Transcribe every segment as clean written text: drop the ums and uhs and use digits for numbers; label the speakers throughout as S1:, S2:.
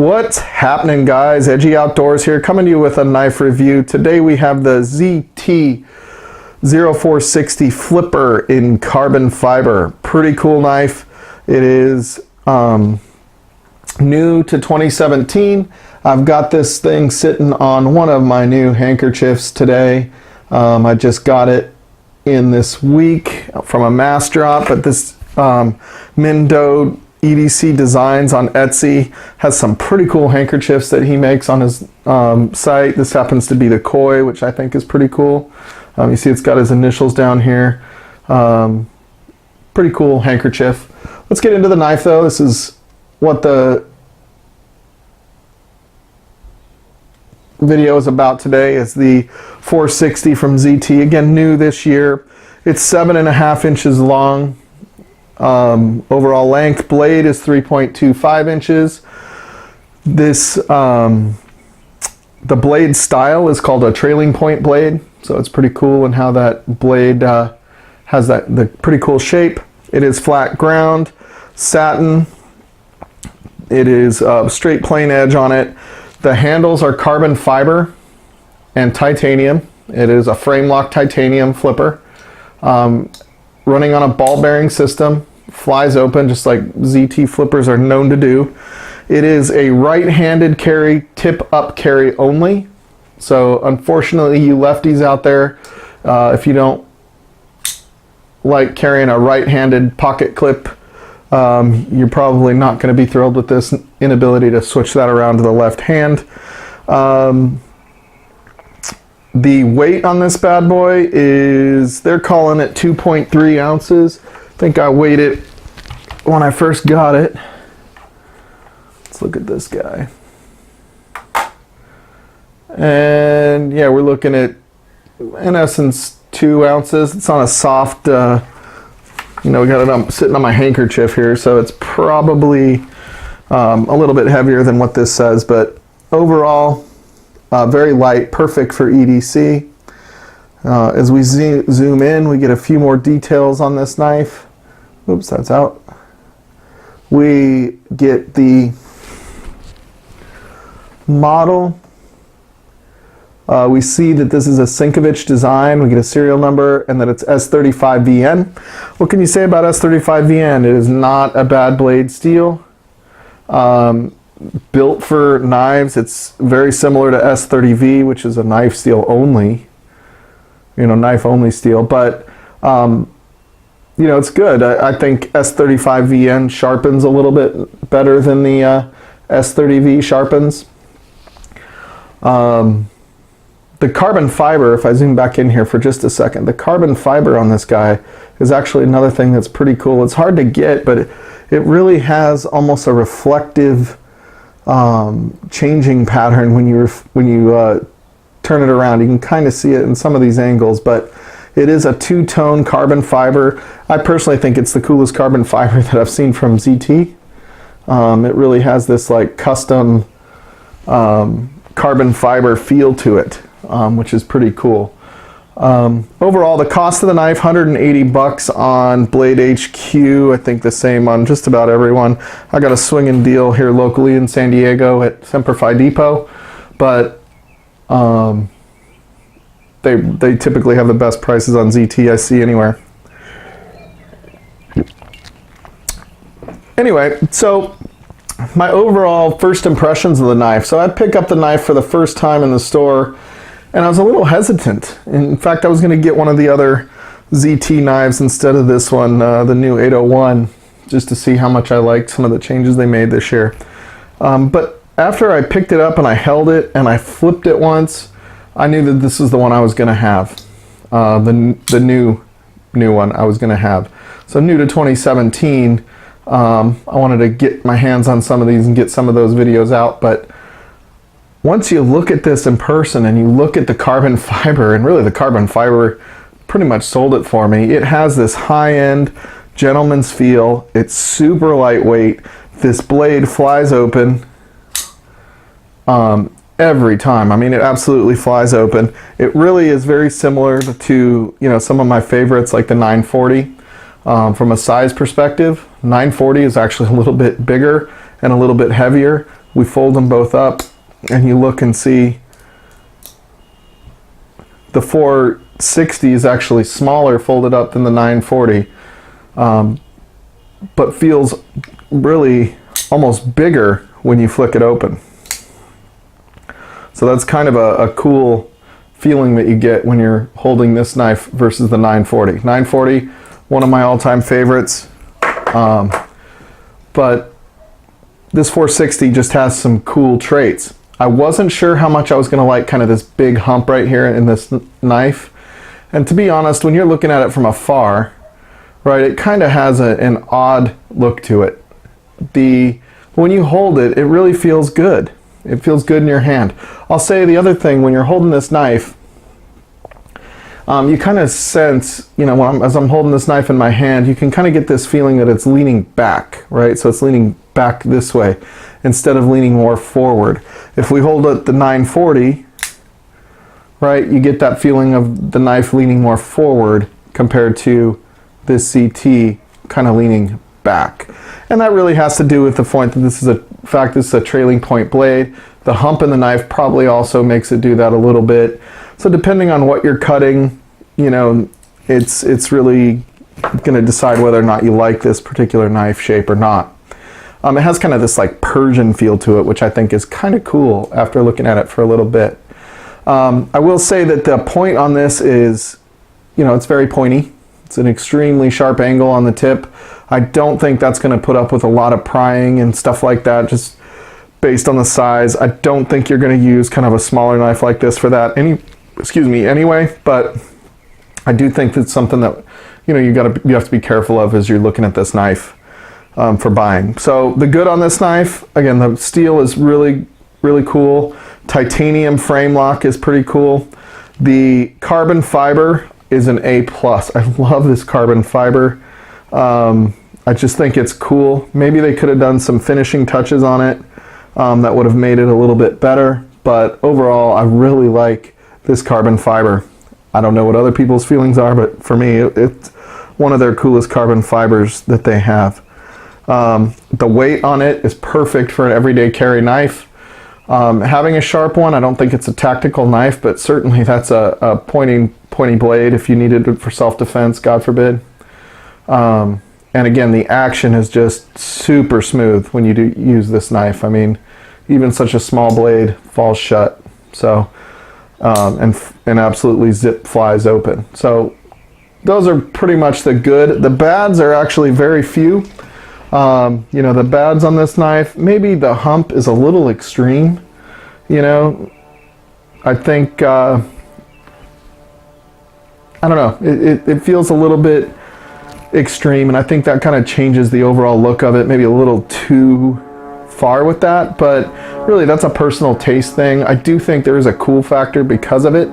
S1: What's happening, guys? Edgy Outdoors here, coming to you with a knife review. Today we have the ZT0460 flipper in carbon fiber. Pretty cool knife. It is new to 2017. I've got this thing sitting on one of my new handkerchiefs today. I just got it in this week from a mass drop, but this Mindo EDC Designs on Etsy has some pretty cool handkerchiefs that he makes on his site. This happens to be the Koi, which I think is pretty cool. You see it's got his initials down here. Pretty cool handkerchief. Let's get into the knife though. This is what the video is about today, is the 460 from ZT. Again, new this year. It's 7.5 inches long. Overall length. Blade is 3.25 inches. This the blade style is called a trailing point blade, so it's pretty cool in how that blade has the pretty cool shape. It is flat ground, satin. It is straight plain edge on it. The handles are carbon fiber and titanium. It is a frame lock titanium flipper, running on a ball bearing system. Flies open just like ZT flippers are known to do. It is a right-handed carry, tip up carry only. So unfortunately, you lefties out there, if you don't like carrying a right-handed pocket clip, you're probably not going to be thrilled with this inability to switch that around to the left hand. The weight on this bad boy is, they're calling it 2.3 ounces. I think I weighed it when I first got it. Let's look at this guy. And yeah, we're looking at, in essence, 2 ounces. It's on a soft, we got it sitting on my handkerchief here, so it's probably a little bit heavier than what this says, but overall, very light, perfect for EDC. As we zoom in, we get a few more details on this knife. Oops, that's out. We get the model. We see that this is a Sinkovich design. We get a serial number and that it's S35VN. What can you say about S35VN? It is not a bad blade steel. Built for knives. It's very similar to S30V, which is a knife steel only. Knife only steel, but it's good. I think S35VN sharpens a little bit better than the S30V sharpens. The carbon fiber, if I zoom back in here for just a second, the carbon fiber on this guy is actually another thing that's pretty cool. It's hard to get, but it really has almost a reflective changing pattern when you turn it around. You can kind of see it in some of these angles, but it is a two-tone carbon fiber. I personally think it's the coolest carbon fiber that I've seen from ZT. It really has this like custom carbon fiber feel to it, which is pretty cool. Overall, the cost of the knife, $180 on Blade HQ. I think the same on just about everyone. I got a swinging deal here locally in San Diego at Semperfi Depot, but they typically have the best prices on ZT I see anywhere. Anyway, so my overall first impressions of the knife. So I picked up the knife for the first time in the store, and I was a little hesitant. In fact, I was going to get one of the other ZT knives instead of this one, the new 801, just to see how much I liked some of the changes they made this year. But after I picked it up and I held it and I flipped it once, I knew that this was the one I was going to have, the new one I was going to have. So new to 2017, I wanted to get my hands on some of these and get some of those videos out. But once you look at this in person and you look at the carbon fiber, and really the carbon fiber pretty much sold it for me. It has this high-end gentleman's feel. It's super lightweight. This blade flies open every time. I mean, it absolutely flies open. It really is very similar to some of my favorites, like the 940. From a size perspective, 940 is actually a little bit bigger and a little bit heavier. we fold them both up and you look and see the 460 is actually smaller folded up than the 940, but feels really almost bigger when you flick it open. So that's kind of a cool feeling that you get when you're holding this knife versus the 940. 940, one of my all-time favorites, but this 460 just has some cool traits. I wasn't sure how much I was going to like kind of this big hump right here in this knife, and to be honest, when you're looking at it from afar, right, it kind of has an odd look to it. When you hold it, it really feels good. It feels good in your hand. I'll say the other thing, when you're holding this knife, you kind of sense, you know, as I'm holding this knife in my hand, you can kind of get this feeling that it's leaning back, right? So it's leaning back this way instead of leaning more forward. If we hold it the 940, right, you get that feeling of the knife leaning more forward compared to this ZT kind of leaning back. And that really has to do with the point that this is a trailing point blade. The hump in the knife probably also makes it do that a little bit. So depending on what you're cutting, you know, it's really going to decide whether or not you like this particular knife shape or not. It has kind of this like Persian feel to it, which I think is kind of cool after looking at it for a little bit. I will say that the point on this is, you know, it's very pointy. It's an extremely sharp angle on the tip. I don't think that's going to put up with a lot of prying and stuff like that, just based on the size. I don't think you're going to use kind of a smaller knife like this for that anyway, but I do think that's something that, you know, you have to be careful of as you're looking at this knife for buying. So the good on this knife, again, the steel is really, really cool. Titanium frame lock is pretty cool. The carbon fiber is an A+. I love this carbon fiber. I just think it's cool. Maybe they could have done some finishing touches on it that would have made it a little bit better, but overall I really like this carbon fiber. I don't know what other people's feelings are, but for me it's one of their coolest carbon fibers that they have. The weight on it is perfect for an everyday carry knife. Having a sharp one, I don't think it's a tactical knife, but certainly that's a pointy blade if you needed it for self-defense, God forbid. And again, the action is just super smooth when you do use this knife. I mean, even such a small blade falls shut, so and absolutely zip flies open. So those are pretty much the good. The bads are actually very few. You know, the bads on this knife, maybe the hump is a little extreme. You know, I think I don't know. It feels a little bit extreme, and I think that kind of changes the overall look of it, maybe a little too far with that, but really that's a personal taste thing. I do think there is a cool factor because of it,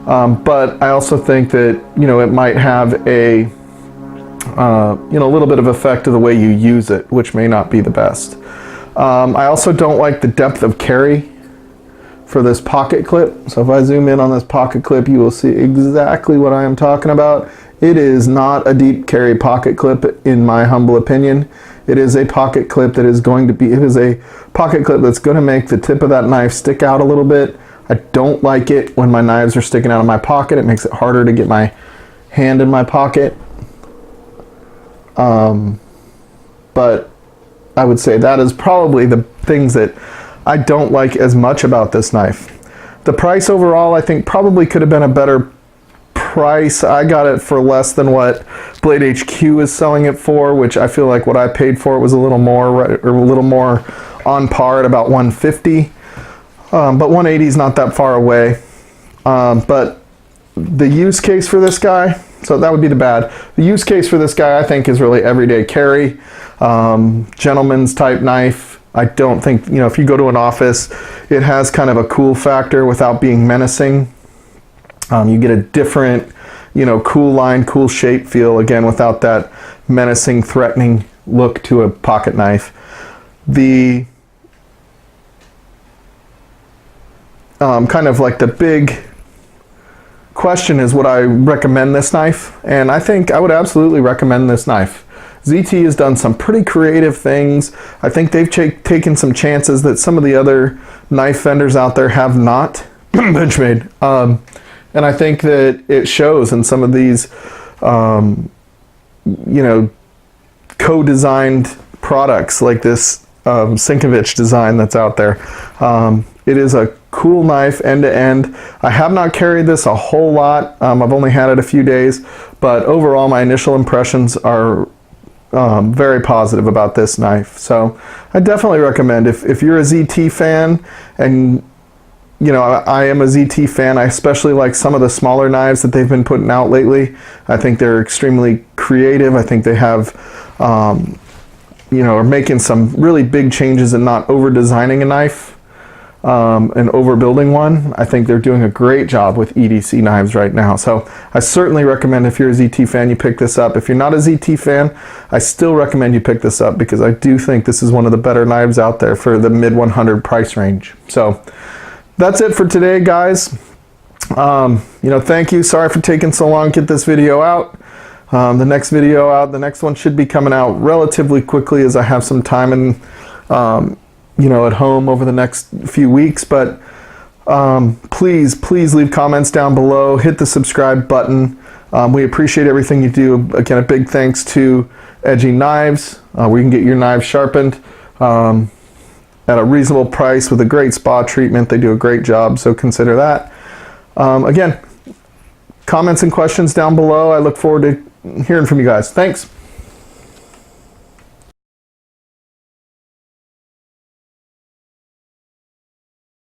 S1: but I also think that, you know, it might have a you know, a little bit of effect to the way you use it, which may not be the best. I also don't like the depth of carry for this pocket clip. So if I zoom in on this pocket clip, you will see exactly what I am talking about. It is not a deep carry pocket clip, in my humble opinion. It is a pocket clip that is going to be, it is a pocket clip that's going to make the tip of that knife stick out a little bit. I don't like it when my knives are sticking out of my pocket. It makes it harder to get my hand in my pocket. But I would say that is probably the things that I don't like as much about this knife. The price overall, I think, probably could have been a better price. I got it for less than what Blade HQ is selling it for, which I feel like what I paid for it was a little more, or a little more on par at about $150. But 180 is not that far away. But the use case for this guy, so that would be the bad. The use case for this guy, I think, is really everyday carry, gentleman's type knife. I don't think, you know, if you go to an office, it has kind of a cool factor without being menacing. You get a different, you know, cool line, cool shape feel, again, without that menacing, threatening look to a pocket knife. The kind of like the big question is, would I recommend this knife? And I think I would absolutely recommend this knife. ZT has done some pretty creative things. I think they've taken some chances that some of the other knife vendors out there have not. Benchmade. And I think that it shows in some of these, you know, co-designed products like this Sinkovich design that's out there. It is a cool knife end to end. I have not carried this a whole lot. I've only had it a few days, but overall my initial impressions are very positive about this knife. So I definitely recommend if you're a ZT fan, and you know, I am a ZT fan. I especially like some of the smaller knives that they've been putting out lately. I think they're extremely creative. I think they have, you know, are making some really big changes and not over designing a knife and overbuilding one. I think they're doing a great job with EDC knives right now. So I certainly recommend, if you're a ZT fan, you pick this up. If you're not a ZT fan, I still recommend you pick this up, because I do think this is one of the better knives out there for the mid 100 price range. So that's it for today, guys. You know, thank you. Sorry for taking so long to get this video out. The next video out, the next one should be coming out relatively quickly, as I have some time and you know, at home over the next few weeks. But please leave comments down below. Hit the subscribe button. We appreciate everything you do. Again, a big thanks to Edgy Knives. We can get your knives sharpened at a reasonable price with a great spa treatment. They do a great job, so consider that. Again, comments and questions down below. I look forward to hearing from you guys. Thanks.